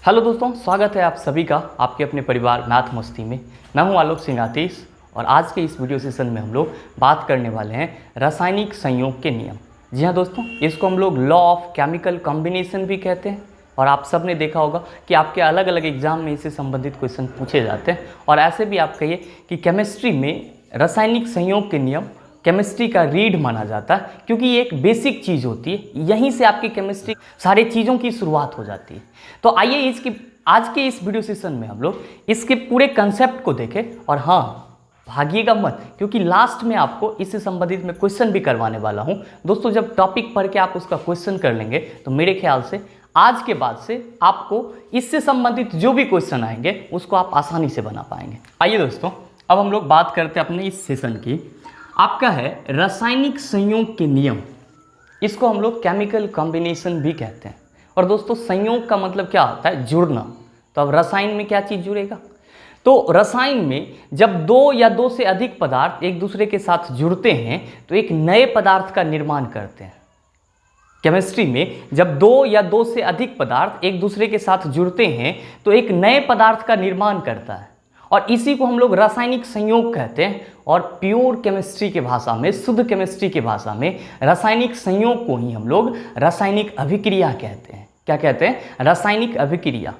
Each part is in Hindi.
हेलो दोस्तों, स्वागत है आप सभी का आपके अपने परिवार मैथ मस्ती में। मैं हूं आलोक सिंह आतिश और आज के इस वीडियो सेशन में हम लोग बात करने वाले हैं रासायनिक संयोग के नियम। जी हाँ दोस्तों, इसको हम लोग लॉ ऑफ केमिकल कॉम्बिनेशन भी कहते हैं और आप सब ने देखा होगा कि आपके अलग अलग एग्जाम में इससे संबंधित क्वेश्चन पूछे जाते हैं। और ऐसे भी आप कहिए कि केमिस्ट्री में रासायनिक संयोग के नियम केमिस्ट्री का रीढ़ माना जाता है, क्योंकि ये एक बेसिक चीज़ होती है। यहीं से आपकी केमिस्ट्री सारे चीज़ों की शुरुआत हो जाती है। तो आइए इसकी आज के इस वीडियो सेशन में हम लोग इसके पूरे कंसेप्ट को देखें। और हाँ, भागिएगा मत, क्योंकि लास्ट में आपको इससे संबंधित मैं क्वेश्चन भी करवाने वाला हूँ। दोस्तों, जब टॉपिक पढ़ के आप उसका क्वेश्चन कर लेंगे तो मेरे ख्याल से आज के बाद से आपको इससे संबंधित जो भी क्वेश्चन आएंगे उसको आप आसानी से बना पाएंगे। आइए दोस्तों, अब हम लोग बात करते हैं अपने इस सेशन की। आपका है रासायनिक संयोग के नियम। इसको हम लोग केमिकल कॉम्बिनेशन भी कहते हैं। और दोस्तों, संयोग का मतलब क्या होता है? जुड़ना। तो अब रसायन में क्या चीज़ जुड़ेगा? तो रसायन में जब दो या दो से अधिक पदार्थ एक दूसरे के साथ जुड़ते हैं तो एक नए पदार्थ का निर्माण करते हैं। केमिस्ट्री में जब दो या दो से अधिक पदार्थ एक दूसरे के साथ जुड़ते हैं तो एक नए पदार्थ का निर्माण करता है, और इसी को हम लोग रासायनिक संयोग कहते हैं। और प्योर केमिस्ट्री के भाषा में, शुद्ध केमिस्ट्री की भाषा में रासायनिक संयोग को ही हम लोग रासायनिक अभिक्रिया कहते हैं। क्या कहते हैं? रासायनिक अभिक्रिया।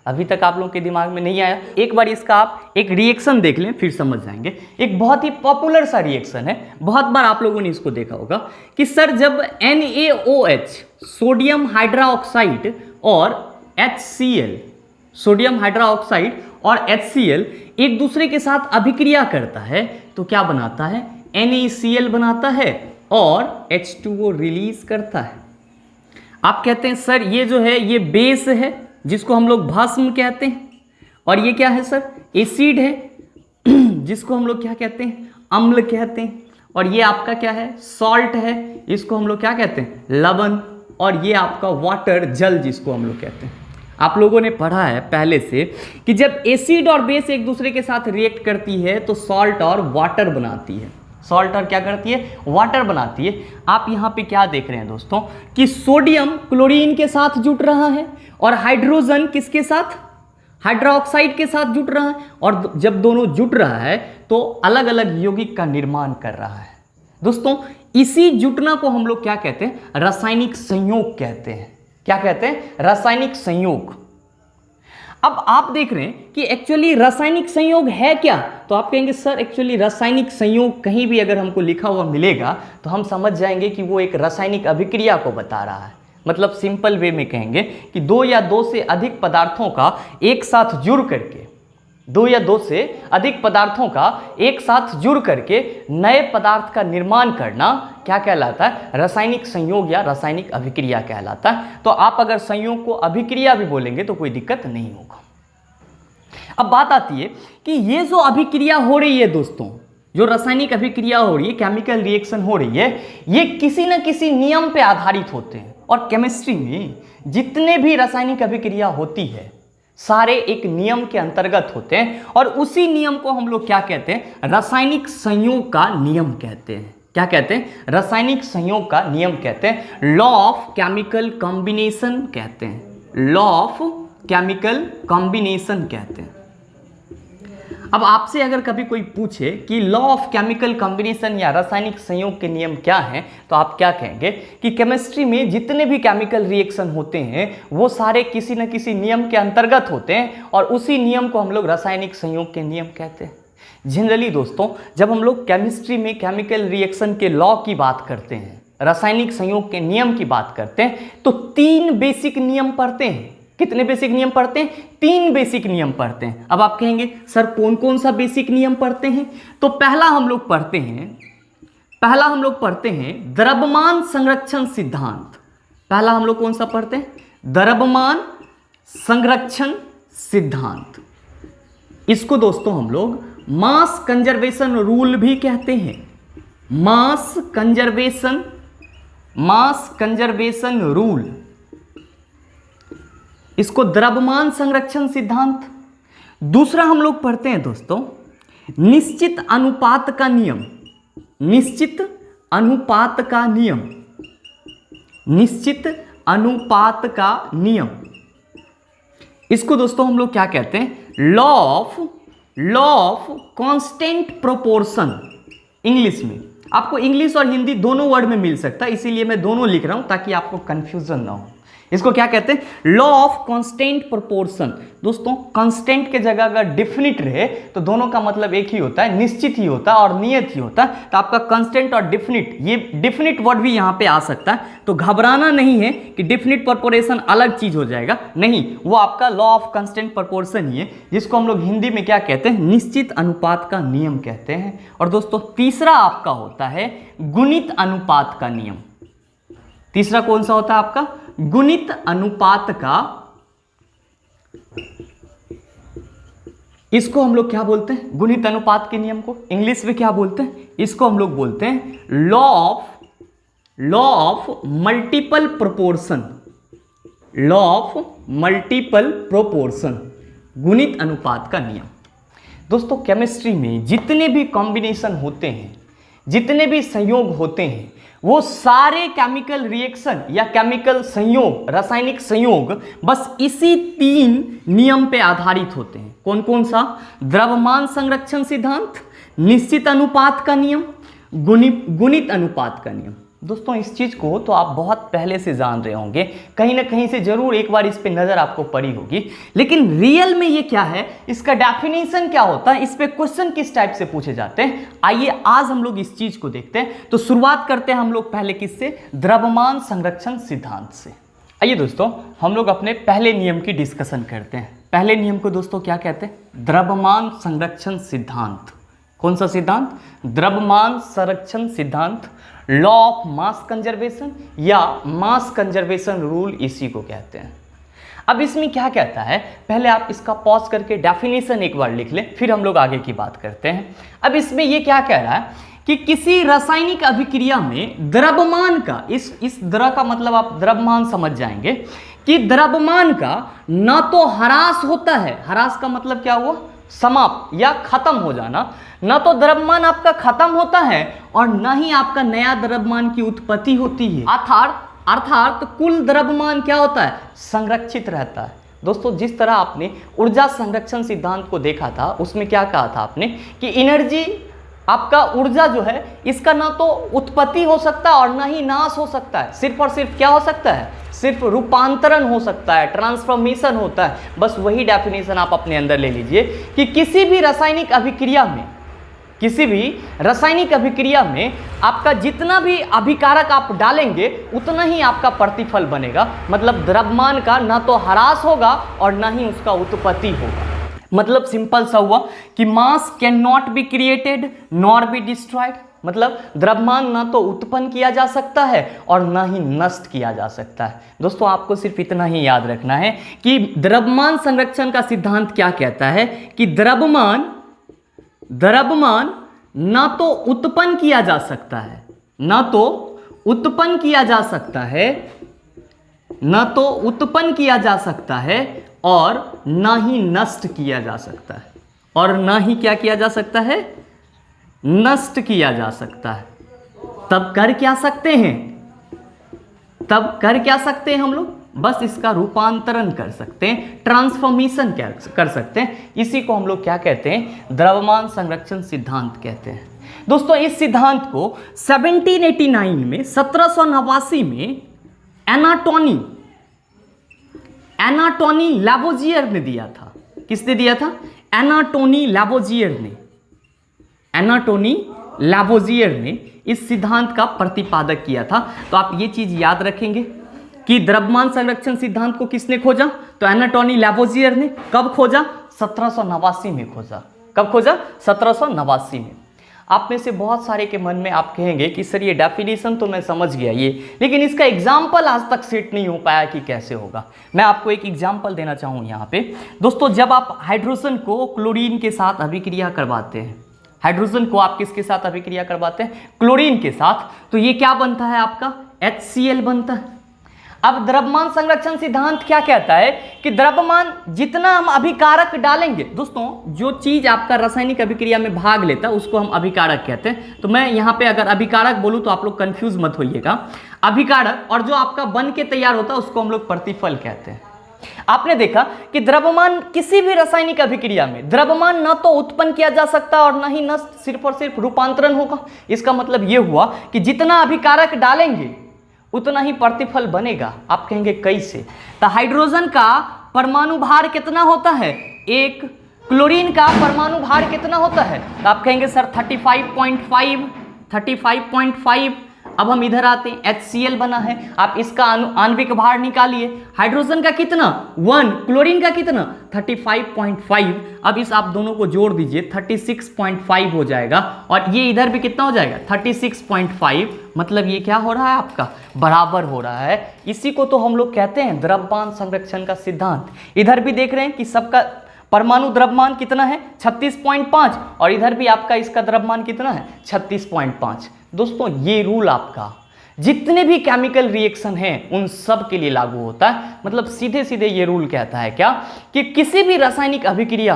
अभी तक आप लोगों के दिमाग में नहीं आया? एक बार इसका आप एक रिएक्शन देख लें, फिर समझ जाएंगे। एक बहुत ही पॉपुलर सा रिएक्शन है, बहुत बार आप लोगों ने इसको देखा होगा कि सर जब NaOH सोडियम हाइड्रोक्साइड और HCl, सोडियम हाइड्रोक्साइड और HCl एक दूसरे के साथ अभिक्रिया करता है तो क्या बनाता है? NaCl बनाता है और H2O रिलीज करता है। आप कहते हैं सर ये जो है ये बेस है जिसको हम लोग भस्म कहते हैं, और ये क्या है सर? एसिड है जिसको हम लोग क्या कहते हैं? अम्ल कहते हैं। और ये आपका क्या है? सॉल्ट है, इसको हम लोग क्या कहते हैं? लवण। और ये आपका वाटर, जल, जिसको हम लोग कहते हैं। आप लोगों ने पढ़ा है पहले से कि जब एसिड और बेस एक दूसरे के साथ रिएक्ट करती है तो सॉल्ट और वाटर बनाती है। सॉल्ट और क्या करती है? वाटर बनाती है। आप यहाँ पे क्या देख रहे हैं दोस्तों कि सोडियम क्लोरीन के साथ जुड़ रहा है और हाइड्रोजन किसके साथ? हाइड्रोक्साइड के साथ जुड़ रहा है। और जब दोनों जुड़ रहा है तो अलग अलग यौगिक का निर्माण कर रहा है। दोस्तों, इसी जुटना को हम लोग क्या कहते हैं? रासायनिक संयोग कहते हैं। क्या कहते हैं? रासायनिक संयोग। अब आप देख रहे हैं कि एक्चुअली रासायनिक संयोग है क्या? तो आप कहेंगे सर एक्चुअली रासायनिक संयोग कहीं भी अगर हमको लिखा हुआ मिलेगा तो हम समझ जाएंगे कि वो एक रासायनिक अभिक्रिया को बता रहा है। मतलब सिंपल वे में कहेंगे कि दो या दो से अधिक पदार्थों का एक साथ जुड़ करके, दो या दो से अधिक पदार्थों का एक साथ जुड़ करके नए पदार्थ का निर्माण करना क्या कहलाता है? रासायनिक संयोग या रासायनिक अभिक्रिया कहलाता है। तो आप अगर संयोग को अभिक्रिया भी बोलेंगे तो कोई दिक्कत नहीं होगा। अब बात आती है कि ये जो अभिक्रिया हो रही है दोस्तों, जो रासायनिक अभिक्रिया हो रही है, केमिकल रिएक्शन हो रही है, ये किसी न किसी नियम पे आधारित होते हैं। और केमिस्ट्री में जितने भी रासायनिक अभिक्रिया होती है सारे एक नियम के अंतर्गत होते हैं, और उसी नियम को हम लोग क्या कहते हैं? रासायनिक संयोग का नियम कहते हैं। क्या कहते हैं? रासायनिक संयोग का नियम कहते हैं। लॉ ऑफ केमिकल कॉम्बिनेशन कहते हैं। लॉ ऑफ केमिकल कॉम्बिनेशन कहते हैं। अब आपसे अगर कभी कोई पूछे कि लॉ ऑफ केमिकल कॉम्बिनेशन या रासायनिक संयोग के नियम क्या हैं, तो आप क्या कहेंगे कि केमिस्ट्री में जितने भी केमिकल रिएक्शन होते हैं वो सारे किसी न किसी नियम के अंतर्गत होते हैं, और उसी नियम को हम लोग रासायनिक संयोग के नियम कहते हैं। जनरली दोस्तों, जब हम लोग केमिस्ट्री में केमिकल रिएक्शन के लॉ की बात करते हैं, रासायनिक संयोग के नियम की बात करते हैं, तो 3 बेसिक नियम पढ़ते हैं। कितने बेसिक नियम पढ़ते हैं? 3 बेसिक नियम पढ़ते हैं। अब आप कहेंगे सर कौन कौन सा बेसिक नियम पढ़ते हैं? तो पहला हम लोग पढ़ते हैं द्रव्यमान संरक्षण सिद्धांत। पहला हम लोग कौन सा पढ़ते हैं? द्रव्यमान संरक्षण सिद्धांत। इसको दोस्तों हम लोग मास कंजर्वेशन रूल भी कहते हैं। मास कंजर्वेशन रूल, इसको द्रव्यमान संरक्षण सिद्धांत। दूसरा हम लोग पढ़ते हैं दोस्तों निश्चित अनुपात का नियम। निश्चित अनुपात का नियम, निश्चित अनुपात का नियम। इसको दोस्तों हम लोग क्या कहते हैं, law of constant proportion. English में आपको इंग्लिश और हिंदी दोनों वर्ड में मिल सकता है, इसीलिए मैं दोनों लिख रहा हूं ताकि आपको कंफ्यूजन ना हो। इसको क्या कहते हैं, लॉ ऑफ कांस्टेंट प्रोपोर्शन। दोस्तों कांस्टेंट के जगह अगर डिफिनिट रहे तो दोनों का मतलब एक ही होता है, निश्चित ही होता है और नियत ही होता है। तो आपका कांस्टेंट और डिफिनिट, ये डिफिनिट वर्ड भी यहाँ पे आ सकता है, तो घबराना नहीं है कि डिफिनिट प्रोपोर्शन अलग चीज हो जाएगा, नहीं, वो आपका लॉ ऑफ कांस्टेंट प्रोपोर्शन ही है, जिसको हम लोग हिंदी में क्या कहते हैं, निश्चित अनुपात का नियम कहते हैं। और दोस्तों तीसरा आपका होता है गुणित अनुपात का नियम। तीसरा कौन सा होता है आपका, गुणित अनुपात का, इसको हम लोग क्या बोलते हैं, गुणित अनुपात के नियम को इंग्लिश में क्या बोलते हैं, इसको हम लोग बोलते हैं law of multiple proportion. Law of multiple proportion, गुणित अनुपात का नियम। दोस्तों केमिस्ट्री में जितने भी कॉम्बिनेशन होते हैं, जितने भी संयोग होते हैं, वो सारे केमिकल रिएक्शन या केमिकल संयोग, रासायनिक संयोग बस इसी 3 नियम पे आधारित होते हैं। कौन कौन सा, द्रव्यमान संरक्षण सिद्धांत, निश्चित अनुपात का नियम, गुणित अनुपात का नियम। दोस्तों इस चीज को तो आप बहुत पहले से जान रहे होंगे, कहीं ना कहीं से जरूर एक बार इस पे नजर आपको पड़ी होगी, लेकिन रियल में ये क्या है, इसका डेफिनेशन क्या होता है, इस पे क्वेश्चन किस टाइप से पूछे जाते हैं, आइए आज हम लोग इस चीज को देखते हैं। तो शुरुआत करते हैं हम लोग पहले किससे, द्रव्यमान संरक्षण सिद्धांत से। आइए दोस्तों हम लोग अपने पहले नियम की डिस्कशन करते हैं। पहले नियम को दोस्तों क्या कहते हैं, द्रव्यमान संरक्षण सिद्धांत। कौन सा सिद्धांत, द्रव्यमान संरक्षण सिद्धांत, लॉ ऑफ मास कंजर्वेशन या मास कंजर्वेशन रूल, इसी को कहते हैं। अब इसमें क्या कहता है, पहले आप इसका पॉज करके डेफिनेशन एक बार लिख लें, फिर हम लोग आगे की बात करते हैं। अब इसमें ये क्या कह रहा है कि किसी रासायनिक अभिक्रिया में द्रव्यमान का, इस द्रव का मतलब आप द्रव्यमान समझ जाएंगे कि द्रव्यमान का ना तो ह्रास होता है, ह्रास का मतलब क्या हुआ, समाप्त या खत्म हो जाना, ना तो द्रव्यमान आपका खत्म होता है और ना ही आपका नया द्रव्यमान की उत्पत्ति होती है। अर्थात कुल द्रव्यमान क्या होता है, संरक्षित रहता है। दोस्तों जिस तरह आपने ऊर्जा संरक्षण सिद्धांत को देखा था, उसमें क्या कहा था आपने कि एनर्जी, आपका ऊर्जा जो है, इसका ना तो उत्पत्ति हो सकता है और ना ही नाश हो सकता है, सिर्फ और सिर्फ क्या हो सकता है, सिर्फ रूपांतरण हो सकता है, ट्रांसफॉर्मेशन होता है। बस वही डेफिनेशन आप अपने अंदर ले लीजिए कि किसी भी रासायनिक अभिक्रिया में आपका जितना भी अभिकारक आप डालेंगे उतना ही आपका प्रतिफल बनेगा। मतलब द्रव्यमान का ना तो ह्रास होगा और ना ही उसका उत्पत्ति होगा। मतलब सिंपल सा हुआ कि मास can not be created nor be destroyed. मतलब द्रव्यमान ना तो उत्पन्न किया जा सकता है और ना ही नष्ट किया जा सकता है। दोस्तों आपको सिर्फ इतना ही याद रखना है कि द्रव्यमान संरक्षण का सिद्धांत क्या कहता है कि द्रव्यमान ना तो उत्पन्न किया जा सकता है, ना तो उत्पन्न किया जा सकता है, ना तो उत्पन्न किया जा सकता है और ना ही नष्ट किया जा सकता है, और ना ही क्या किया जा सकता है, नष्ट किया जा सकता है। तब कर क्या सकते हैं, हम लोग बस इसका रूपांतरण कर सकते हैं, ट्रांसफॉर्मेशन कर सकते हैं। इसी को हम लोग क्या कहते हैं, द्रव्यमान संरक्षण सिद्धांत कहते हैं। दोस्तों इस सिद्धांत को 1789 में 1789 में एनाटोनी लैवोजियर ने दिया था। किसने दिया था, एनाटोनी लैवोजियर ने इस सिद्धांत का प्रतिपादक किया था। तो आप ये चीज याद रखेंगे कि द्रव्यमान संरक्षण सिद्धांत को किसने खोजा, तो एनाटोनी लैवोजियर ने। कब खोजा, 1789 में खोजा। कब खोजा, 1789 में। आप में से बहुत सारे के मन में आप कहेंगे कि सर ये डेफिनेशन तो मैं समझ गया ये, लेकिन इसका एग्जाम्पल आज तक सेट नहीं हो पाया कि कैसे होगा। मैं आपको एक एग्जाम्पल देना चाहूँ यहाँ पे। दोस्तों जब आप हाइड्रोजन को क्लोरीन के साथ अभिक्रिया करवाते हैं, हाइड्रोजन को आप किसके साथ अभिक्रिया करवाते हैं, क्लोरीन के साथ, तो ये क्या बनता है आपका, HCl बनता है। अब द्रव्यमान संरक्षण सिद्धांत क्या कहता है कि द्रव्यमान जितना हम अभिकारक डालेंगे, दोस्तों जो चीज आपका रासायनिक अभिक्रिया में भाग लेता है उसको हम अभिकारक कहते हैं। तो मैं यहाँ पे अगर अभिकारक बोलूँ तो आप लोग कंफ्यूज मत होइएगा। अभिकारक और जो आपका बन के तैयार होता है उसको हम लोग प्रतिफल कहते हैं। आपने देखा कि द्रव्यमान किसी भी रासायनिक अभिक्रिया में द्रव्यमान ना तो उत्पन्न किया जा सकता और ना ही नष्ट, सिर्फ और सिर्फ रूपांतरण होगा। इसका मतलब यह हुआ कि जितना अभिकारक डालेंगे उतना ही प्रतिफल बनेगा। आप कहेंगे कैसे? तो हाइड्रोजन का परमाणु भार कितना होता है? 1। क्लोरीन का परमाणु भार कितना होता है? तो आप कहेंगे सर 35.5। अब हम इधर आते हैं, HCl बना है, आप इसका आणविक भार निकालिए। हाइड्रोजन का कितना? 1। क्लोरीन का कितना? 35.5। अब इस आप दोनों को जोड़ दीजिए, 36.5 हो जाएगा, और ये इधर भी कितना हो जाएगा? 36.5। मतलब ये क्या हो रहा है आपका? बराबर हो रहा है। इसी को तो हम लोग कहते हैं द्रव्यमान संरक्षण का सिद्धांत। इधर भी देख रहे हैं कि सबका परमाणु द्रव्यमान कितना है? 36.5, और इधर भी आपका इसका द्रव्यमान कितना है? 36.5। दोस्तों ये रूल आपका जितने भी केमिकल रिएक्शन हैं उन सब के लिए लागू होता है। मतलब सीधे सीधे ये रूल कहता है क्या, कि किसी भी रासायनिक अभिक्रिया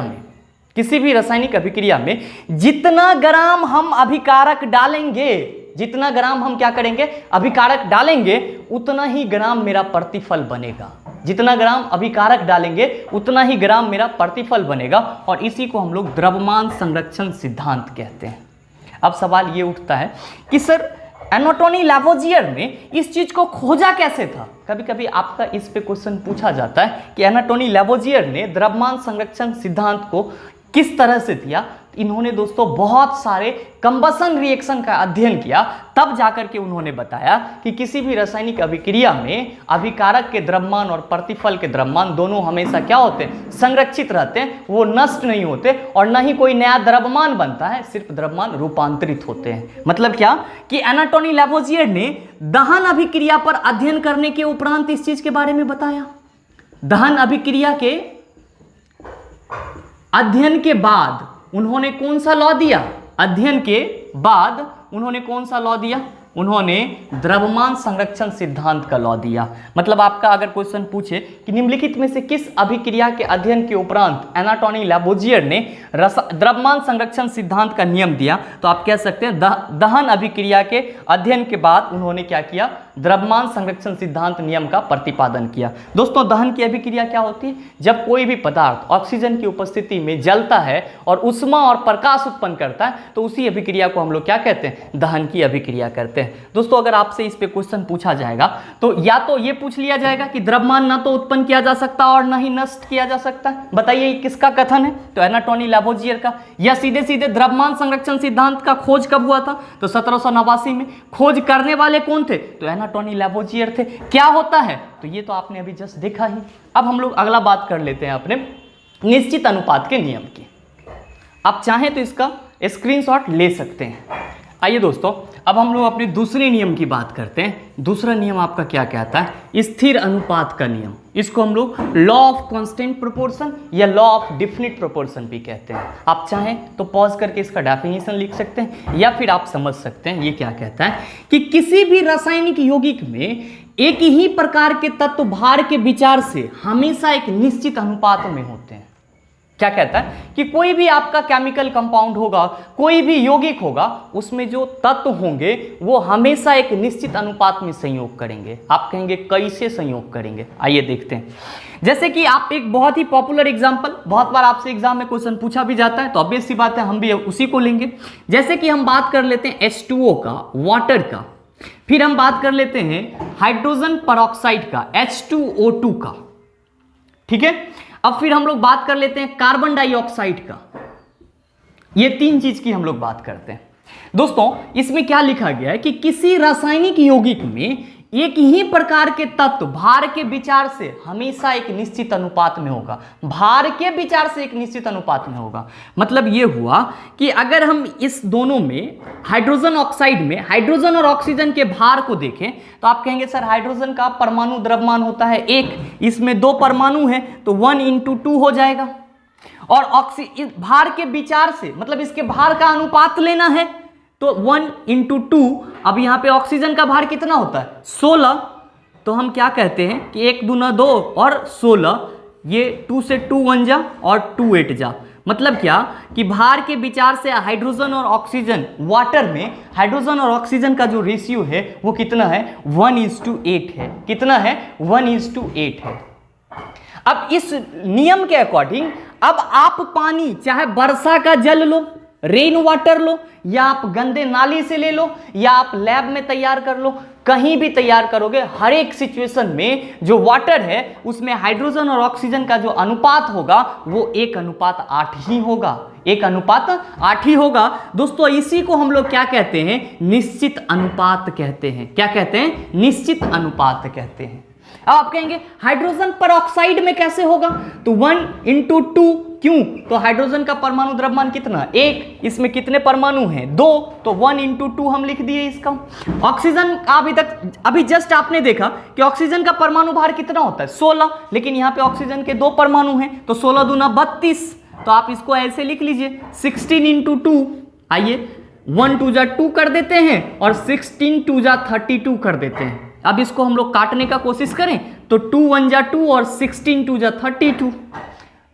में जितना ग्राम हम अभिकारक डालेंगे, जितना ग्राम हम क्या करेंगे? अभिकारक डालेंगे, उतना ही ग्राम मेरा प्रतिफल बनेगा। जितना ग्राम अभिकारक डालेंगे उतना ही ग्राम मेरा प्रतिफल बनेगा, और इसी को हम लोग द्रव्यमान संरक्षण सिद्धांत कहते हैं। अब सवाल ये उठता है कि सर एनाटोनी लैवोजियर ने इस चीज को खोजा कैसे था? कभी कभी आपका इस पे क्वेश्चन पूछा जाता है कि एनाटोनी लैवोजियर ने द्रव्यमान संरक्षण सिद्धांत को किस तरह से दिया। इन्होंने दोस्तों बहुत सारे कंबसन रिएक्शन का अध्ययन किया, तब जाकर के उन्होंने बताया कि किसी भी रासायनिक अभिक्रिया में अभिकारक के द्रव्यमान और प्रतिफल के द्रव्यमान दोनों हमेशा क्या होते हैं? संरक्षित रहते हैं, वो नष्ट नहीं होते, और न ही कोई नया द्रव्यमान बनता है, सिर्फ द्रव्यमान रूपांतरित होते हैं। मतलब क्या कि एनाटोनी लैवोजियर ने दहन अभिक्रिया पर अध्ययन करने के उपरांत इस चीज के बारे में बताया। दहन अभिक्रिया के अध्ययन के बाद उन्होंने कौन सा लॉ दिया? अध्ययन के बाद उन्होंने कौन सा लॉ दिया? उन्होंने द्रव्यमान संरक्षण सिद्धांत का लॉ दिया। मतलब आपका अगर क्वेश्चन पूछे कि निम्नलिखित में से किस अभिक्रिया के अध्ययन के उपरांत एनाटोनी लैवोजियर ने द्रव्यमान संरक्षण सिद्धांत का नियम दिया, तो आप कह सकते हैं दहन अभिक्रिया के अध्ययन के बाद उन्होंने क्या किया? द्रव्यमान संरक्षण सिद्धांत नियम का प्रतिपादन किया। दोस्तों दहन की अभिक्रिया क्या होती है? जब कोई भी पदार्थ ऑक्सीजन की उपस्थिति में जलता है और उष्मा और प्रकाश उत्पन्न करता है, तो उसी अभिक्रिया को हम लोग क्या कहते हैं? दहन की अभिक्रिया करते हैं। दोस्तों अगर आपसे इस पे क्वेश्चन पूछा जाएगा तो या तो ये पूछ लिया जाएगा कि द्रव्यमान ना तो उत्पन्न किया जा सकता और ना ही नष्ट किया जा सकता है। बताइए किसका कथन है? तो एनाटोनी लैवोजियर का। या सीधे सीधे द्रव्यमान संरक्षण सिद्धांत का खोज कब हुआ था? तो 1789 में। खोज करने वाले कौन थे? तो एनाटोनी लैवोजियर थे। क्या होता है? तो ये तो आपने अभी जस्ट देखा ही। अब हम लोग अगला बात कर लेते हैं अपने निश्चित अनुपात के नियम की। आप चाहें तो इसका स्क्रीनशॉट ले सकते हैं। आइए दोस्तों अब हम लोग अपने दूसरे नियम की बात करते हैं। दूसरा नियम आपका क्या कहता है? स्थिर अनुपात का नियम। इसको हम लोग लॉ ऑफ कांस्टेंट प्रोपोर्शन या लॉ ऑफ डेफिनिट प्रोपोर्शन भी कहते हैं। आप चाहें तो पॉज करके इसका डेफिनेशन लिख सकते हैं, या फिर आप समझ सकते हैं ये क्या कहता है कि किसी भी रासायनिक यौगिक में एक ही प्रकार के तत्व भार के विचार से हमेशा एक निश्चित अनुपात में होते हैं। क्या कहता है कि कोई भी आपका केमिकल कंपाउंड होगा, कोई भी यौगिक होगा, उसमें जो तत्व होंगे वो हमेशा एक निश्चित अनुपात में संयोग करेंगे। आप कहेंगे कैसे संयोग करेंगे? आइए देखते हैं। जैसे कि आप एक बहुत ही पॉपुलर एग्जांपल, बहुत बार आपसे एग्जाम में क्वेश्चन पूछा भी जाता है, तो ऑब्वियस सी बात है हम भी उसी को लेंगे। जैसे कि हम बात कर लेते हैं H2O का, वाटर का, फिर हम बात कर लेते हैं हाइड्रोजन परऑक्साइड का, H2O2 का, ठीक है। अब फिर हम लोग बात कर लेते हैं कार्बन डाइऑक्साइड का। ये तीन चीज की हम लोग बात करते हैं। दोस्तों इसमें क्या लिखा गया है कि किसी रासायनिक यौगिक में एक ही प्रकार के तत्व भार के विचार से हमेशा एक निश्चित अनुपात में होगा। भार के विचार से एक निश्चित अनुपात में होगा। मतलब ये हुआ कि अगर हम इस दोनों में हाइड्रोजन ऑक्साइड में हाइड्रोजन और ऑक्सीजन के भार को देखें तो आप कहेंगे सर हाइड्रोजन का परमाणु द्रव्यमान होता है 1, इसमें 2 परमाणु हैं तो 1/2 हो जाएगा। और भार के विचार से मतलब इसके भार का अनुपात लेना है तो 1/2। अब यहां पे ऑक्सीजन का भार कितना होता है? 16। तो हम क्या कहते हैं कि 1 दूना 2 और 16, ये 2 से 2 1 जा और 2 8 जा। मतलब क्या कि भार के विचार से हाइड्रोजन और ऑक्सीजन, वाटर में हाइड्रोजन और ऑक्सीजन का जो रेशियो है वो कितना है? 1:8 है। कितना है? 1:8 है। अब इस नियम के अकॉर्डिंग अब आप पानी चाहे वर्षा का जल लो, रेन वाटर लो, या आप गंदे नाली से ले लो, या आप लैब में तैयार कर लो, कहीं भी तैयार करोगे, हर एक सिचुएशन में जो वाटर है उसमें हाइड्रोजन और ऑक्सीजन का जो अनुपात होगा वो 1:8 ही होगा, 1:8 ही होगा। दोस्तों इसी को हम लोग क्या कहते हैं, निश्चित अनुपात कहते हैं। क्या कहते हैं, निश्चित अनुपात कहते हैं। अब आप कहेंगे हाइड्रोजन परऑक्साइड में कैसे होगा, तो 1:2, क्यों, तो हाइड्रोजन का परमाणु द्रव्यमान कितना, 1, इसमें कितने परमाणु हैं, 2, तो 1:2 हम लिख दिए इसका। ऑक्सीजन अभी जस्ट आपने देखा कि ऑक्सीजन का परमाणु भार कितना होता है, 16, लेकिन यहाँ पे ऑक्सीजन के 2 परमाणु हैं, तो 16 दूना 32, तो आप इसको ऐसे लिख लीजिए 16:2। आइए 1 2 जा 2 कर देते हैं और 16 2 जा 32 कर देते हैं। अब इसको हम लोग काटने का कोशिश करें तो 2 1 जा 2 और 16 2 जा 32,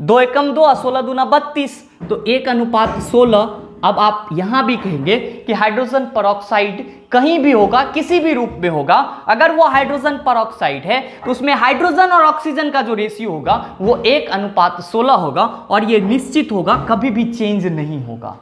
2 एकम 2 और 16 दूना 32, तो 1:16। अब आप यहां भी कहेंगे कि हाइड्रोजन परऑक्साइड कहीं भी होगा, किसी भी रूप में होगा, अगर वो हाइड्रोजन परऑक्साइड है तो उसमें हाइड्रोजन और ऑक्सीजन का जो रेशियो होगा वो 1:16 होगा और ये निश्चित होगा, कभी भी चेंज नहीं होगा।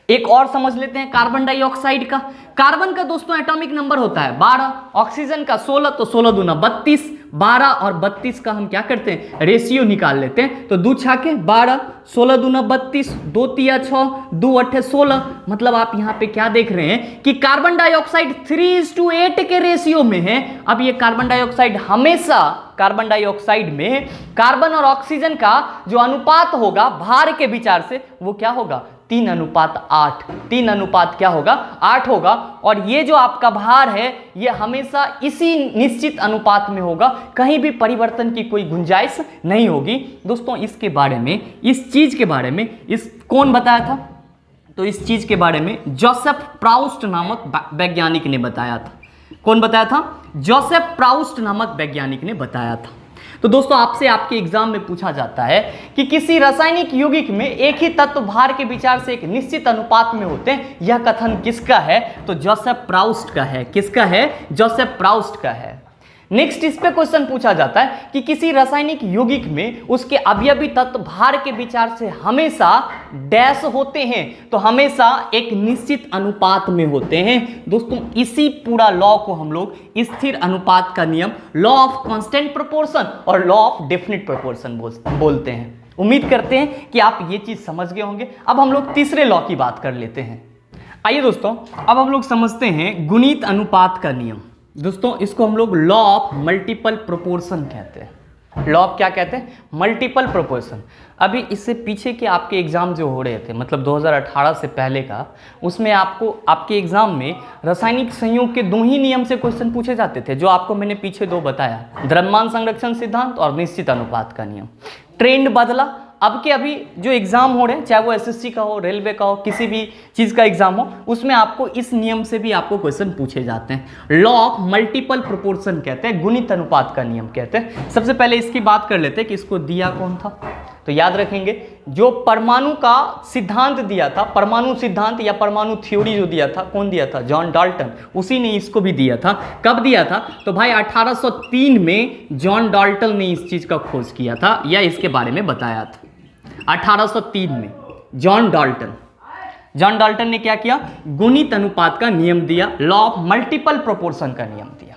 एक और समझ लेते हैं कार्बन डाइऑक्साइड का। कार्बन का दोस्तों एटॉमिक नंबर होता है 12, ऑक्सीजन का 16, तो 16 दूना 32, 12 और 32 का हम क्या करते हैं, रेशियो निकाल लेते हैं, तो 2 छाके 12, 16 दूना 32, 2 तिया 6, 2 अट्ठे 16, मतलब आप यहाँ पे क्या देख रहे हैं कि कार्बन डाइऑक्साइड 3:8 के रेशियो में है। अब ये कार्बन डाइऑक्साइड हमेशा, कार्बन डाइऑक्साइड में कार्बन और ऑक्सीजन का जो अनुपात होगा भार के विचार से वो क्या होगा, 3:8, 3 क्या होगा, 8 होगा। और ये जो आपका भार है ये हमेशा इसी निश्चित अनुपात में होगा, कहीं भी परिवर्तन की कोई गुंजाइश नहीं होगी। दोस्तों इसके बारे में, इस चीज के बारे में कौन बताया था, तो इस चीज के बारे में जोसेफ प्राउस्ट नामक वैज्ञानिक ने बताया था। कौन बताया था, जोसेफ प्राउस्ट नामक वैज्ञानिक ने बताया था। तो दोस्तों आपसे आपके एग्जाम में पूछा जाता है कि किसी रासायनिक यौगिक में एक ही तत्व भार के विचार से एक निश्चित अनुपात में होते हैं, यह कथन किसका है, तो जोसेफ प्राउस्ट का है। किसका है, जोसेफ प्राउस्ट का है। नेक्स्ट इस पे क्वेश्चन पूछा जाता है कि किसी रासायनिक यौगिक में उसके अवयवी तत्व भार के विचार से हमेशा डैश होते हैं, तो हमेशा एक निश्चित अनुपात में होते हैं। दोस्तों इसी पूरा लॉ को हम लोग स्थिर अनुपात का नियम, लॉ ऑफ कांस्टेंट प्रोपोर्शन और लॉ ऑफ डेफिनिट प्रोपोर्शन बोलते हैं। उम्मीद करते हैं कि आप ये चीज समझ गए होंगे। अब हम लोग तीसरे लॉ की बात कर लेते हैं। आइए दोस्तों अब हम लोग समझते हैं गुणित अनुपात का नियम। दोस्तों इसको हम लोग लॉ ऑफ मल्टीपल प्रोपोर्शन कहते हैं। लॉ ऑफ क्या कहते हैं, मल्टीपल प्रोपोर्शन। अभी इससे पीछे के आपके एग्जाम जो हो रहे थे, मतलब 2018 से पहले का, उसमें आपको आपके एग्जाम में रासायनिक संयोग के 2 ही नियम से क्वेश्चन पूछे जाते थे, जो आपको मैंने पीछे 2 बताया, द्रव्यमान संरक्षण सिद्धांत और निश्चित अनुपात का नियम। ट्रेंड बदला, अब के अभी जो एग्जाम हो रहे हैं, चाहे वो एसएससी का हो, रेलवे का हो, किसी भी चीज़ का एग्जाम हो, उसमें आपको इस नियम से भी आपको क्वेश्चन पूछे जाते हैं। लॉ ऑफ मल्टीपल प्रोपोर्शन कहते हैं, गुणित अनुपात का नियम कहते हैं। सबसे पहले इसकी बात कर लेते हैं कि इसको दिया कौन था। तो याद रखेंगे जो परमाणु का सिद्धांत दिया था, परमाणु सिद्धांत या परमाणु थ्योरी जो दिया था, कौन दिया था, जॉन डाल्टन। उसी ने इसको भी दिया था। कब दिया था, तो भाई 1803 में जॉन डाल्टन ने इस चीज का खोज किया था या इसके बारे में बताया था। 1803 में जॉन डाल्टन ने क्या किया, गुणित अनुपात का नियम दिया, लॉ ऑफ मल्टीपल प्रोपोर्शन का नियम दिया।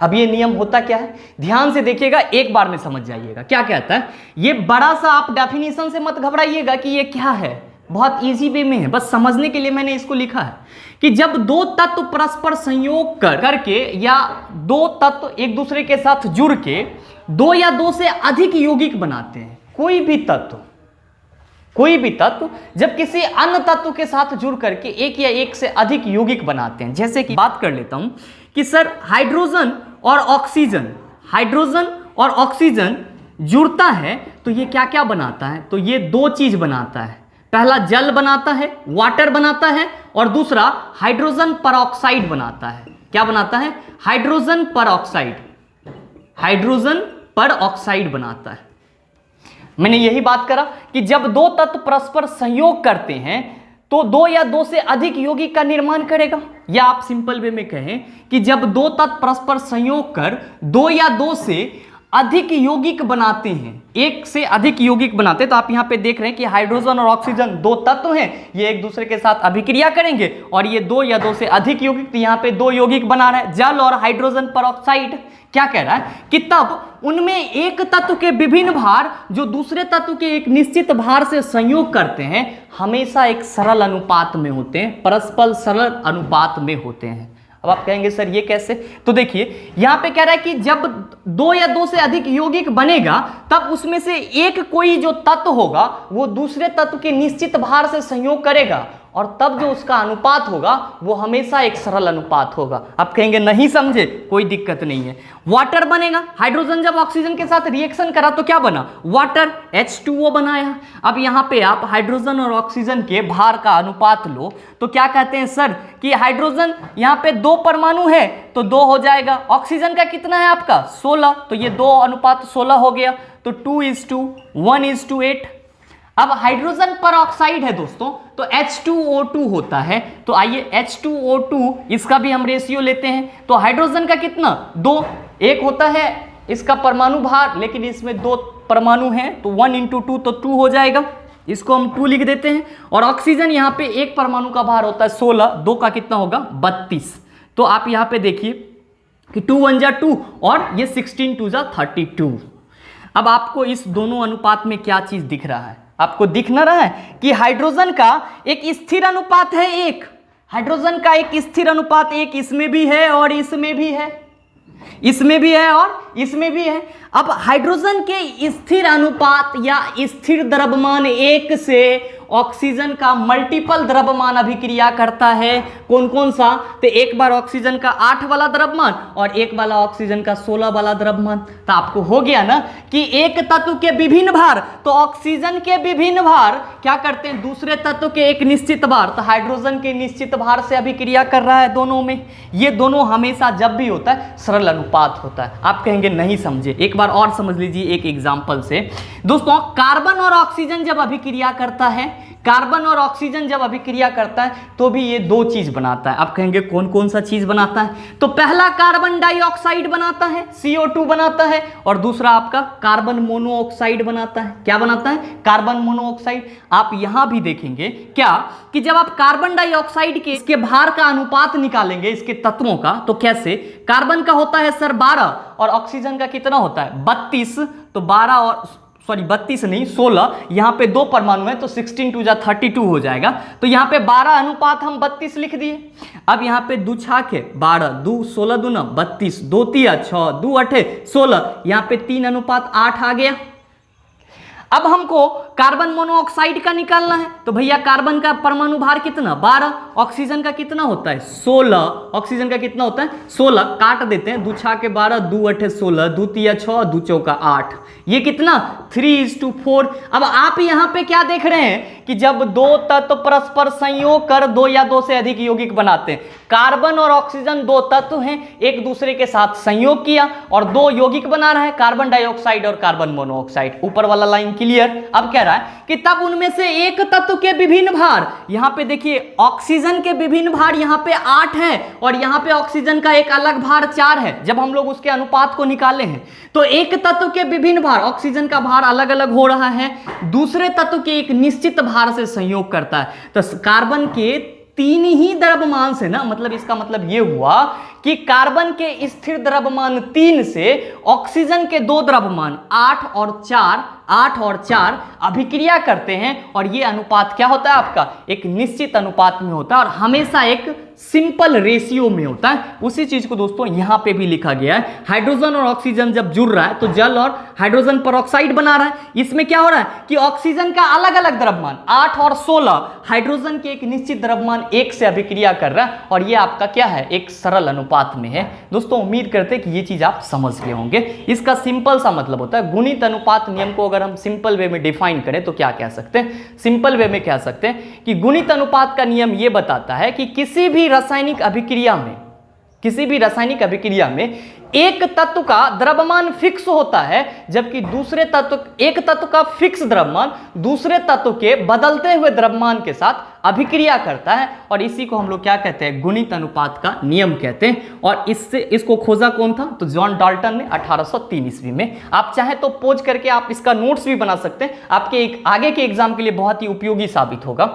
अब ये नियम होता क्या है, ध्यान से देखिएगा, एक बार में समझ जाइएगा क्या कहता है। ये बड़ा सा आप डेफिनेशन से मत घबराइएगा कि ये क्या है, बहुत इजी वे में है, बस समझने के लिए मैंने इसको लिखा है कि जब 2 तत्व परस्पर संयोग करके या 2 तत्व एक दूसरे के साथ जुड़ के 2 या 2 से अधिक यौगिक बनाते हैं, कोई भी तत्व जब किसी अन्य तत्व के साथ जुड़ करके एक या एक से अधिक यौगिक बनाते हैं, जैसे कि बात कर लेता हूं कि सर हाइड्रोजन और ऑक्सीजन जुड़ता है तो ये क्या क्या बनाता है, तो ये 2 चीज बनाता है। पहला जल बनाता है, वाटर बनाता है, और दूसरा हाइड्रोजन परऑक्साइड बनाता है। क्या बनाता है, हाइड्रोजन परऑक्साइड बनाता है। मैंने यही बात करा कि जब 2 तत्व परस्पर संयोग करते हैं तो 2 या 2 से अधिक यौगिक का निर्माण करेगा, या आप सिंपल वे में कहें कि जब 2 तत्व परस्पर संयोग कर 2 या 2 से अधिक यौगिक बनाते हैं एक से अधिक यौगिक बनाते हैं, तो आप यहाँ पे देख रहे हैं कि हाइड्रोजन और ऑक्सीजन दो तत्व हैं, ये एक दूसरे के साथ अभिक्रिया करेंगे और ये दो या दो से अधिक यौगिक, तो यहाँ पे दो यौगिक बना रहा है जल और हाइड्रोजन परऑक्साइड। क्या कह रहा है कि तब उनमें एक तत्व के विभिन्न भार जो दूसरे तत्व के एक निश्चित भार से संयोग करते हैं हमेशा एक सरल अनुपात में होते हैं, परस्पर सरल अनुपात में होते हैं। अब आप कहेंगे सर ये कैसे? तो देखिए यहां पे कह रहा है कि जब दो या दो से अधिक यौगिक बनेगा तब उसमें से एक कोई जो तत्व होगा वो दूसरे तत्व के निश्चित भार से संयोग करेगा और तब जो उसका अनुपात होगा वो हमेशा एक सरल अनुपात होगा। आप कहेंगे नहीं समझे, कोई दिक्कत नहीं है। वाटर बनेगा, हाइड्रोजन जब ऑक्सीजन के साथ रिएक्शन करा तो क्या बना? वाटर, H2O बनाया। अब यहाँ पे आप हाइड्रोजन और ऑक्सीजन के भार का अनुपात लो तो क्या कहते हैं सर कि हाइड्रोजन यहाँ पे 2 परमाणु है तो 2 हो जाएगा, ऑक्सीजन का कितना है आपका 16, तो ये 2 अनुपात 16 हो गया, तो 2:1:8। अब हाइड्रोजन परऑक्साइड है दोस्तों तो H2O2 होता है, तो आइए H2O2 इसका भी हम रेशियो लेते हैं। तो हाइड्रोजन का कितना 2, एक होता है इसका परमाणु भार लेकिन इसमें 2 परमाणु हैं तो 1:2 तो 2 हो जाएगा, इसको हम 2 लिख देते हैं। और ऑक्सीजन यहाँ पे एक परमाणु का भार होता है 16, 2 का कितना होगा 32। तो आप यहाँ पे देखिए कि 2 1 जा 2 और ये 16 2 जा 32। अब आपको इस दोनों अनुपात में क्या चीज दिख रहा है? आपको दिख ना रहा है कि हाइड्रोजन का एक स्थिर अनुपात है, एक हाइड्रोजन का एक स्थिर अनुपात एक इसमें भी है और इसमें भी है, इसमें भी है और इसमें भी है। अब हाइड्रोजन के स्थिर अनुपात या स्थिर द्रव्यमान 1 से ऑक्सीजन का मल्टीपल द्रव्यमान अभिक्रिया करता है। कौन कौन सा? तो एक बार ऑक्सीजन का 8 वाला द्रव्यमान और एक वाला ऑक्सीजन का 16 वाला द्रव्यमान। तो आपको हो गया ना कि एक तत्व के विभिन्न भार, तो ऑक्सीजन के विभिन्न भार क्या करते हैं दूसरे तत्व के एक निश्चित भार, तो हाइड्रोजन के निश्चित भार से अभिक्रिया कर रहा है दोनों में। ये दोनों हमेशा जब भी होता है सरल अनुपात होता है। आप कहेंगे नहीं समझे, एक बार और समझ लीजिए एक एग्जांपल से। दोस्तों कार्बन और ऑक्सीजन जब अभिक्रिया करता है, कार्बन और ऑक्सीजन जब अभिक्रिया करता है तो भी ये 2 चीज बनाता है। आप कहेंगे कौन कौन सा चीज बनाता है? तो पहला कार्बन डाइऑक्साइड बनाता है, CO2 बनाता है, और दूसरा आपका कार्बन मोनोऑक्साइड बनाता है। क्या बनाता है? Carbon monoxide. आप यहां भी देखेंगे क्या कि जब आप कार्बन डाइऑक्साइड के इसके भार का अनुपात निकालेंगे इसके तत्वों का, तो कैसे? कार्बन का होता है सर 12 और ऑक्सीजन का कितना होता है 32, तो 12 और 32 नहीं 16, यहाँ पे 2 परमाणु है तो 16 2 जा 32 हो जाएगा। तो यहाँ पे 12 अनुपात हम 32 लिख दिए। अब यहाँ पे 2 छाक है 12, 2 16 2 32, 2 3 6, 2 8 16, यहाँ पे 3 अनुपात 8 आ गया। अब हमको कार्बन मोनोऑक्साइड का निकालना है, तो भैया कार्बन का परमाणु भार कितना 12, ऑक्सीजन का कितना होता है 16, ऑक्सीजन का कितना होता है 16, काट देते हैं 2 छाके 12, 2 8 16, 2 3 6, 2 4 8, ये कितना 3:4। अब आप यहाँ पे क्या देख रहे हैं कि जब 2 तत्व परस्पर संयोग कर 2 या 2 से अधिक यौगिक बनाते हैं, कार्बन और ऑक्सीजन 2 तत्व हैं, एक दूसरे के साथ संयोग किया और 2 यौगिक बना रहा है, कार्बन डाइऑक्साइड और कार्बन मोनोऑक्साइड। ऊपर वाला लाइन क्लियर? अब कह रहा है कि तब उनमें से एक तत्व के विभिन्न भार, यहां पे देखिए ऑक्सीजन के विभिन्न भार यहां पे 8 है और यहां पे ऑक्सीजन का एक अलग भार 4 है। जब हम लोग उसके अनुपात को निकाले हैं तो एक तत्व के विभिन्न भार, ऑक्सीजन का भार अलग अलग हो रहा है, दूसरे तत्व के एक निश्चित भार से संयोग करता है। तो कार्बन के 3 ही द्रव्यमान से ना, मतलब इसका मतलब ये हुआ कि कार्बन के स्थिर द्रव्यमान 3 से ऑक्सीजन के 2 द्रव्यमान 8 और 4 अभिक्रिया करते हैं और ये अनुपात क्या होता है आपका एक निश्चित अनुपात में होता है और हमेशा एक सिंपल रेशियो में होता है। उसी चीज को दोस्तों यहां पे भी लिखा गया है। हाइड्रोजन और ऑक्सीजन जब जुड़ रहा है तो जल और हाइड्रोजन परऑक्साइड बना रहा है। इसमें क्या हो रहा है कि ऑक्सीजन का अलग अलग द्रव्यमान 8 और 16 हाइड्रोजन के एक निश्चित द्रव्यमान 1 से अभिक्रिया कर रहा है और ये आपका क्या है एक सरल अनुपात में है। दोस्तों उम्मीद करते हैं कि ये चीज आप समझ गए होंगे। इसका सिंपल सा मतलब होता है गुणित अनुपात नियम को अगर हम सिंपल वे में डिफाइन करें तो क्या कह सकते हैं? सिंपल वे में कह सकते हैं कि गुणित अनुपात का नियम ये बताता है कि किसी भी रासायनिक अभिक्रिया में एक तत्व का द्रव्यमान फिक्स होता है जबकि एक तत्व का फिक्स द्रव्यमान दूसरे तत्व के बदलते हुए द्रव्यमान के साथ अभिक्रिया करता है और इसी को हम लोग क्या कहते हैं, गुणित अनुपात का नियम कहते हैं। और इसको खोजा कौन था, तो जॉन डाल्टन ने 1803 ईस्वी में। आप चाहे तो पोज करके आप इसका नोट्स भी बना सकते हैं, आपके एक आगे के एग्जाम के लिए बहुत ही उपयोगी साबित होगा।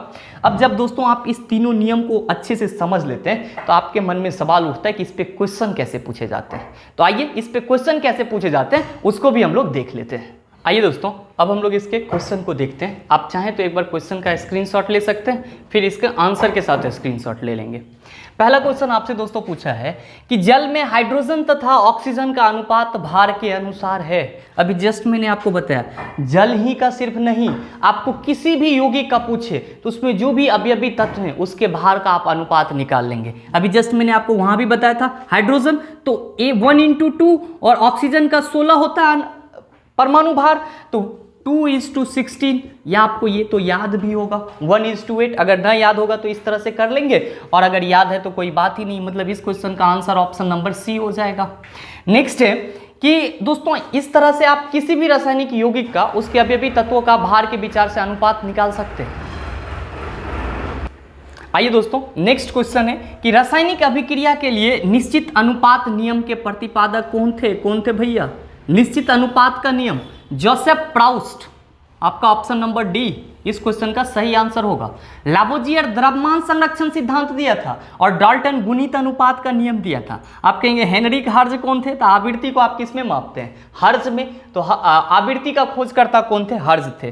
अब जब दोस्तों आप इस तीनों नियम को अच्छे से समझ लेते हैं तो आपके मन में सवाल उठता है कि इस पे क्वेश्चन कैसे पूछे जाते हैं। तो आइए इस पे क्वेश्चन कैसे पूछे जाते हैं उसको भी हम लोग देख लेते हैं। आइए दोस्तों अब हम लोग इसके क्वेश्चन को देखते हैं। आप चाहें तो एक बार क्वेश्चन का स्क्रीनशॉट ले सकते हैं, फिर इसके आंसर के साथ स्क्रीनशॉट ले लेंगे। पहला क्वेश्चन आपसे दोस्तों पूछा है कि जल में हाइड्रोजन तथा ऑक्सीजन का अनुपात भार के अनुसार है। अभी जस्ट मैंने आपको बताया जल ही का सिर्फ नहीं, आपको किसी भी यौगिक का पूछे तो उसमें जो भी अवयवी तत्व हैं उसके भार का आप अनुपात निकाल लेंगे। अभी जस्ट मैंने आपको वहां भी बताया था हाइड्रोजन तो 1:2 और ऑक्सीजन का 16 होता है परमाणु भार, तो 2:16। या आपको ये तो याद भी होगा 1:8। अगर ना याद होगा तो इस तरह से कर लेंगे, और अगर याद है तो कोई बात ही नहीं, मतलब इस क्वेश्चन का आंसर ऑप्शन नंबर सी हो जाएगा। नेक्स्ट है कि दोस्तों इस तरह से आप किसी भी रासायनिक यौगिक का उसके अवयवी तत्वों का भार के विचार से अनुपात निकाल सकते हैं। आइए दोस्तों नेक्स्ट क्वेश्चन है कि रासायनिक अभिक्रिया के लिए निश्चित अनुपात नियम के प्रतिपादक कौन थे भैया? निश्चित अनुपात का नियम जोसेफ प्राउस्ट, आपका ऑप्शन नंबर डी इस क्वेश्चन का सही आंसर होगा। लावोजियर द्रव्यमान संरक्षण सिद्धांत दिया था और डाल्टन गुणित अनुपात का नियम दिया था। आप कहेंगे हेनरिक हर्ज कौन थे? तो आवृत्ति को आप किस में मापते हैं? हर्ज में। तो आवृत्ति का खोजकर्ता कौन थे? हर्ज थे।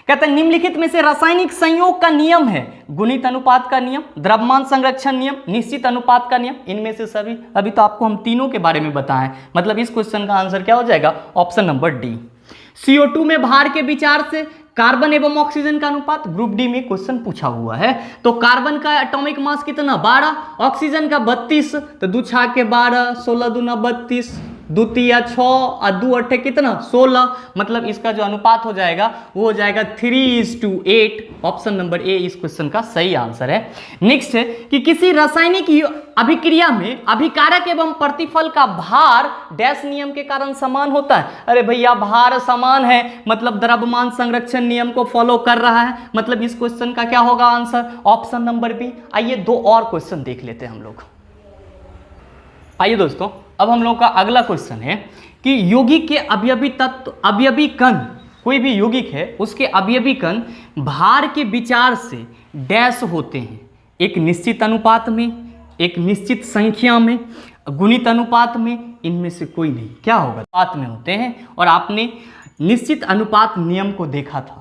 कहते हैं निम्नलिखित में से रासायनिक संयोग का नियम है गुणित अनुपात का नियम, द्रव्यमान संरक्षण नियम, निश्चित अनुपात का नियम, इनमें से सभी। अभी तो आपको हम तीनों के बारे में बताएं, मतलब इस क्वेश्चन का आंसर क्या हो जाएगा? Option number D. CO2 में भार के विचार से कार्बन एवं ऑक्सीजन का अनुपात, ग्रुप डी में क्वेश्चन पूछा हुआ है। तो कार्बन का एटॉमिक मास कितना? 12, ऑक्सीजन का 32, तो 2 × 12, 16 दूना 32, 2 × 6 और 2 × 8 कितना? 16। मतलब इसका जो अनुपात हो जाएगा वो हो जाएगा 3:8। ऑप्शन नंबर ए इस क्वेश्चन का सही आंसर है। नेक्स्ट है कि किसी रासायनिक अभिक्रिया में अभिकारक एवं प्रतिफल का भार डैश नियम के कारण समान होता है। अरे भैया भार समान है मतलब द्रव्यमान संरक्षण नियम को फॉलो कर रहा है, मतलब इस क्वेश्चन का क्या होगा आंसर? Option number B. आइए 2 और क्वेश्चन देख लेते हैं हम लोग। आइए दोस्तों अब हम लोग का अगला क्वेश्चन है कि यौगिक के अवयवी तत्व, अवयवी कण, कोई भी यौगिक है उसके अवयवी कण भार के विचार से डैश होते हैं, एक निश्चित अनुपात में, एक निश्चित संख्या में, गुणित अनुपात में, इनमें से कोई नहीं। क्या होगा? अनुपात में होते हैं। और आपने निश्चित अनुपात नियम को देखा था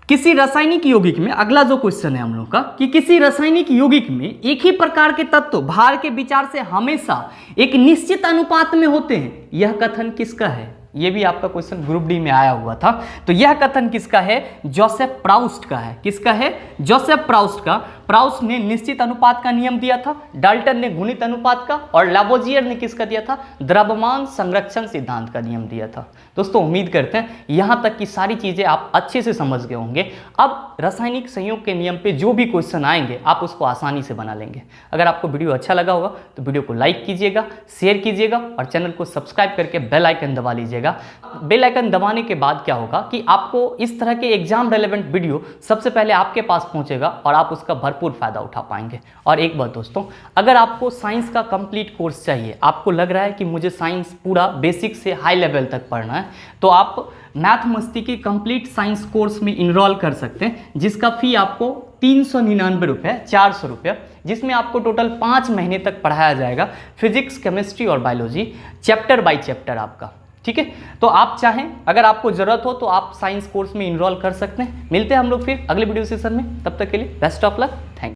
किसी रासायनिक यौगिक में। अगला जो क्वेश्चन है हम लोग का कि किसी रासायनिक यौगिक में एक ही प्रकार के तत्व भार के विचार से हमेशा एक निश्चित अनुपात में होते हैं, यह कथन किसका है? ये भी आपका क्वेश्चन ग्रुप डी में आया हुआ था। तो यह कथन किसका है? जोसेफ प्राउस्ट का है। किसका है? जोसेफ प्राउस्ट का। प्राउस्ट ने निश्चित अनुपात का नियम दिया था, डाल्टन ने गुणित अनुपात का, और लावोजियर ने किसका दिया था? द्रव्यमान संरक्षण सिद्धांत का नियम दिया था। दोस्तों उम्मीद करते हैं यहाँ तक की सारी चीजें आप अच्छे से समझ गए होंगे। अब रासायनिक संयोग के नियम पे जो भी क्वेश्चन आएंगे आप उसको आसानी से बना लेंगे। अगर आपको वीडियो अच्छा लगा होगा तो वीडियो को लाइक कीजिएगा, शेयर कीजिएगा और चैनल को सब्सक्राइब करके बेल आइकन दबा लीजिएगा। बेल आइकन दबाने के बाद क्या होगा कि आपको इस तरह के एग्जाम रेलेवेंट वीडियो सबसे पहले आपके पास पहुंचेगा और आप उसका भरपूर फायदा उठा पाएंगे। और एक बात दोस्तों, अगर आपको साइंस का कंप्लीट कोर्स चाहिए, आपको लग रहा है कि मुझे साइंस पूरा बेसिक से हाई लेवल तक पढ़ना है, तो आप मैथ मस्ती की कंप्लीट साइंस कोर्स में इनरोल कर सकते हैं, जिसका फी आपको 399 रुपये, 400 रुपये, जिसमें आपको टोटल 5 महीने तक पढ़ाया जाएगा फिजिक्स, केमिस्ट्री और बायोलॉजी चैप्टर बाय चैप्टर आपका। ठीक है, तो आप चाहें, अगर आपको ज़रूरत हो तो आप साइंस कोर्स में इनरोल कर सकते हैं। मिलते हैं हम लोग फिर अगले वीडियो सेशन में, तब तक के लिए best of luck. Thank you.